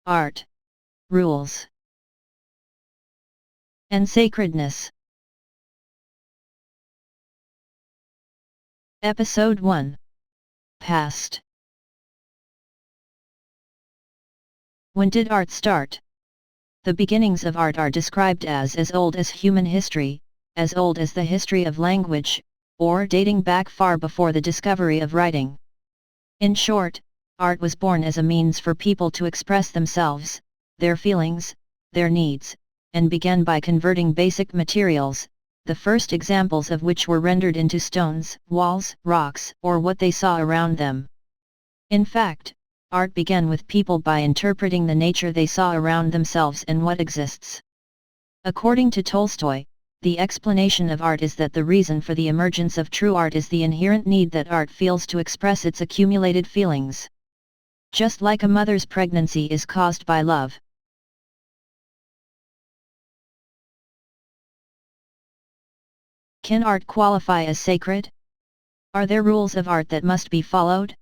Art, Rules, and Sacredness. Episode 1. Past. When did art start? The beginnings of art are described as old as human history, as old as the history of language, or dating back far before the discovery of writing. In short, art was born as a means for people to express themselves, their feelings, their needs, and began by converting basic materials, the first examples of which were rendered into stones, walls, rocks, or what they saw around them. In fact, art began with people by interpreting the nature they saw around themselves and what exists. According to Tolstoy, the explanation of art is that the reason for the emergence of true art is the inherent need that art feels to express its accumulated feelings. Just like a mother's pregnancy is caused by love. Can art qualify as sacred? Are there rules of art that must be followed?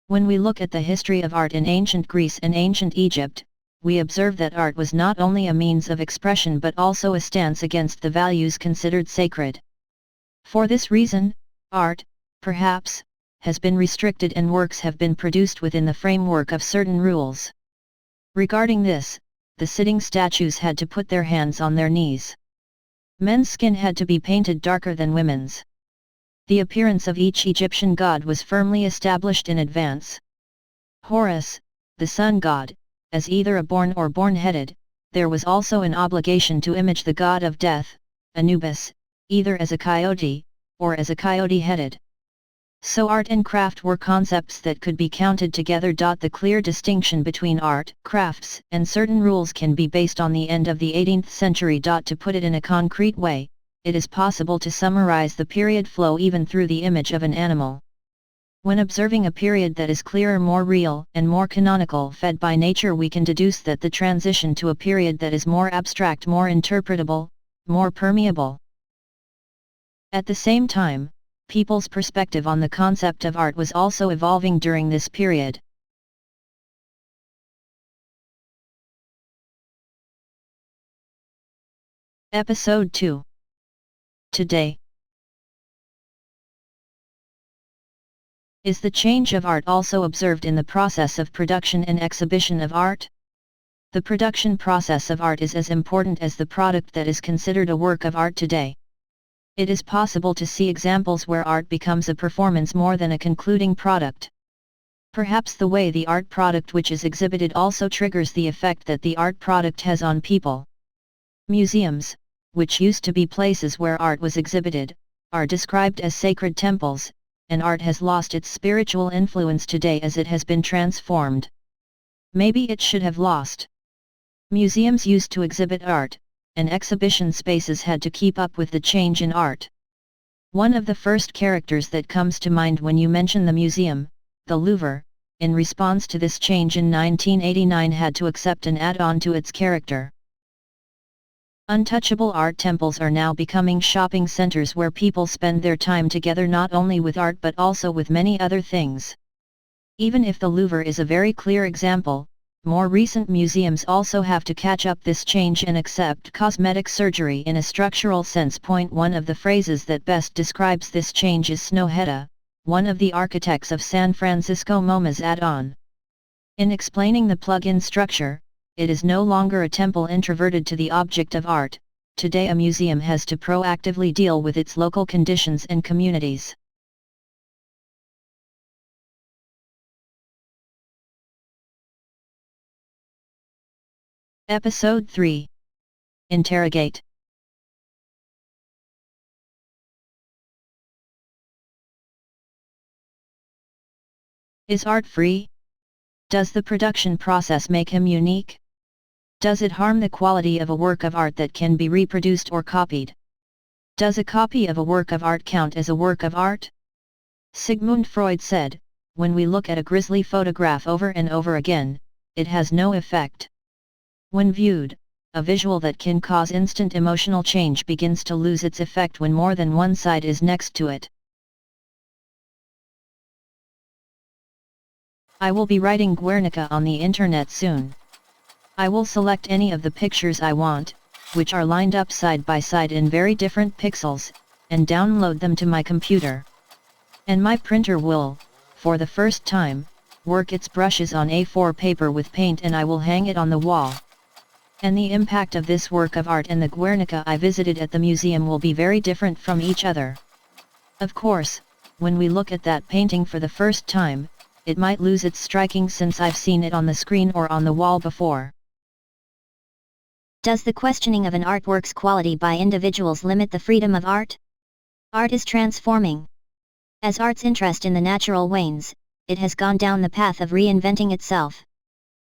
When we look at the history of art in ancient Greece and ancient Egypt, we observe that art was not only a means of expression but also a stance against the values considered sacred. For this reason, art, perhaps, has been restricted and works have been produced within the framework of certain rules. Regarding this, the sitting statues had to put their hands on their knees. Men's skin had to be painted darker than women's. The appearance of each Egyptian god was firmly established in advance. Horus, the sun god, as either a born or born-headed, there was also an obligation to image the god of death, Anubis, either as a coyote, or as a coyote-headed. So art and craft were concepts that could be counted together. The clear distinction between art, crafts, and certain rules can be based on the end of the 18th century. To put it in a concrete way, it is possible to summarize the period flow even through the image of an animal. When observing a period that is clearer, more real, and more canonical, fed by nature, we can deduce that the transition to a period that is more abstract, more interpretable, more permeable. At the same time, people's perspective on the concept of art was also evolving during this period. Episode 2. Today. Is the change of art also observed in the process of production and exhibition of art? The production process of art is as important as the product that is considered a work of art today. It is possible to see examples where art becomes a performance more than a concluding product. Perhaps the way the art product which is exhibited also triggers the effect that the art product has on people. Museums, which used to be places where art was exhibited, are described as sacred temples, and art has lost its spiritual influence today as it has been transformed. Maybe it should have lost. Museums used to exhibit art, and exhibition spaces had to keep up with the change in art. One of the first characters that comes to mind when you mention the museum, the Louvre, in response to this change in 1989 had to accept an add-on to its character. Untouchable art temples are now becoming shopping centers where people spend their time together not only with art but also with many other things. Even if the Louvre is a very clear example, more recent museums also have to catch up this change and accept cosmetic surgery in a structural sense. One of the phrases that best describes this change is Snøhetta, one of the architects of San Francisco MoMA's add-on. In explaining the plug-in structure, it is no longer a temple introverted to the object of art. Today a museum has to proactively deal with its local conditions and communities. Episode 3. Interrogate. Is art free? Does the production process make him unique? Does it harm the quality of a work of art that can be reproduced or copied? Does a copy of a work of art count as a work of art? Sigmund Freud said, when we look at a grisly photograph over and over again, it has no effect. When viewed, a visual that can cause instant emotional change begins to lose its effect when more than one side is next to it. I will be writing Guernica on the internet soon. I will select any of the pictures I want, which are lined up side by side in very different pixels, and download them to my computer. And my printer will, for the first time, work its brushes on A4 paper with paint, and I will hang it on the wall. And the impact of this work of art and the Guernica I visited at the museum will be very different from each other. Of course, when we look at that painting for the first time, it might lose its striking since I've seen it on the screen or on the wall before. Does the questioning of an artwork's quality by individuals limit the freedom of art? Art is transforming. As art's interest in the natural wanes, it has gone down the path of reinventing itself.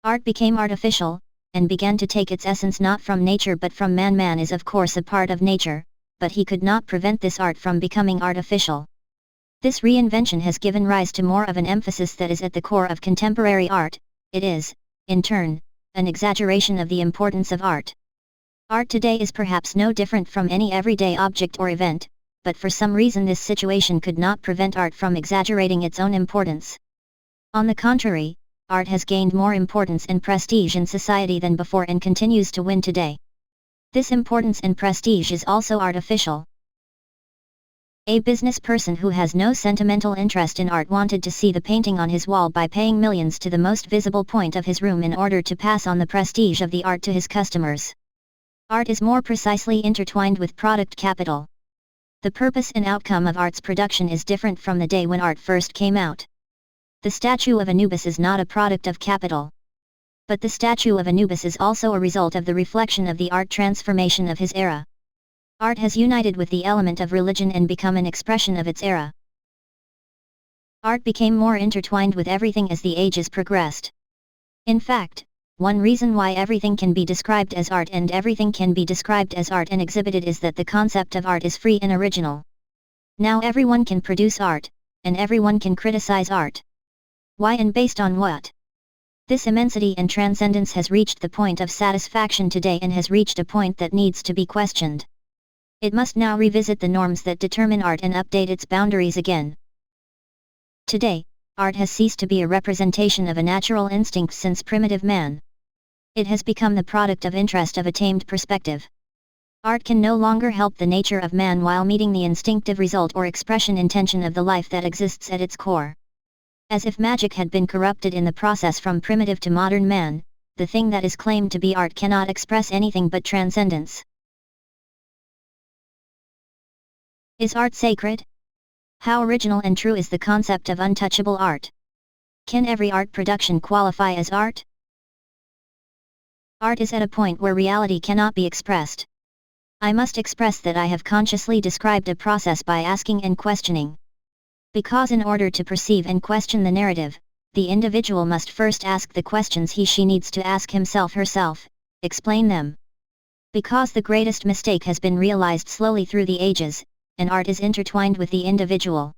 Art became artificial, and began to take its essence not from nature but from man. Man is of course a part of nature, but he could not prevent this art from becoming artificial. This reinvention has given rise to more of an emphasis that is at the core of contemporary art. It is, in turn, an exaggeration of the importance of art. Art today is perhaps no different from any everyday object or event, but for some reason this situation could not prevent art from exaggerating its own importance. On the contrary, art has gained more importance and prestige in society than before and continues to win today. This importance and prestige is also artificial. A business person who has no sentimental interest in art wanted to see the painting on his wall by paying millions to the most visible point of his room in order to pass on the prestige of the art to his customers. Art is more precisely intertwined with product capital. The purpose and outcome of art's production is different from the day when art first came out. The statue of Anubis is not a product of capital. But the statue of Anubis is also a result of the reflection of the art transformation of his era. Art has united with the element of religion and become an expression of its era. Art became more intertwined with everything as the ages progressed. In fact, one reason why everything can be described as art and everything can be described as art and exhibited is that the concept of art is free and original. Now everyone can produce art, and everyone can criticize art. Why and based on what? This immensity and transcendence has reached the point of satisfaction today and has reached a point that needs to be questioned. It must now revisit the norms that determine art and update its boundaries again. Today, art has ceased to be a representation of a natural instinct since primitive man. It has become the product of interest of a tamed perspective. Art can no longer help the nature of man while meeting the instinctive result or expression intention of the life that exists at its core. As if magic had been corrupted in the process from primitive to modern man, the thing that is claimed to be art cannot express anything but transcendence. Is art sacred? How original and true is the concept of untouchable art? Can every art production qualify as art? Art is at a point where reality cannot be expressed. I must express that I have consciously described a process by asking and questioning. Because in order to perceive and question the narrative, the individual must first ask the questions he/she needs to ask himself/herself, explain them. Because the greatest mistake has been realized slowly through the ages, and art is intertwined with the individual.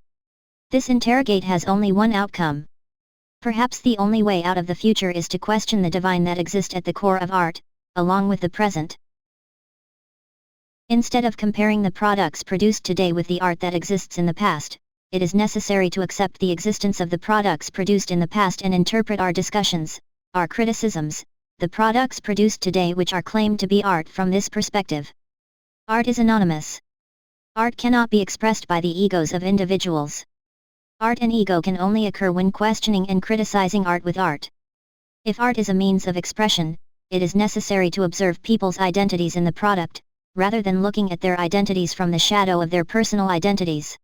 This interrogate has only one outcome. Perhaps the only way out of the future is to question the divine that exists at the core of art, along with the present. Instead of comparing the products produced today with the art that exists in the past, it is necessary to accept the existence of the products produced in the past and interpret our discussions, our criticisms, the products produced today which are claimed to be art from this perspective. Art is anonymous. Art cannot be expressed by the egos of individuals. Art and ego can only occur when questioning and criticizing art with art. If art is a means of expression, it is necessary to observe people's identities in the product, rather than looking at their identities from the shadow of their personal identities.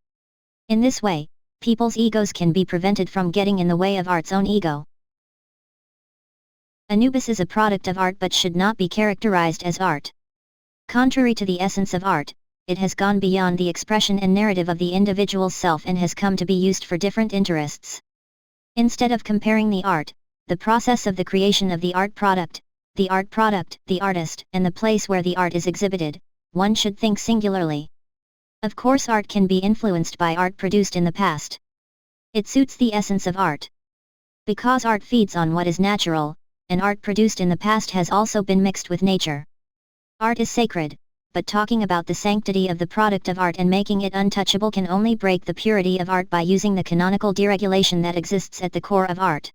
In this way, people's egos can be prevented from getting in the way of art's own ego. Anubis is a product of art but should not be characterized as art. Contrary to the essence of art, it has gone beyond the expression and narrative of the individual's self and has come to be used for different interests. Instead of comparing the art, the process of the creation of the art product, the artist, and the place where the art is exhibited, one should think singularly. Of course, art can be influenced by art produced in the past. It suits the essence of art. Because art feeds on what is natural, and art produced in the past has also been mixed with nature. Art is sacred, but talking about the sanctity of the product of art and making it untouchable can only break the purity of art by using the canonical deregulation that exists at the core of art.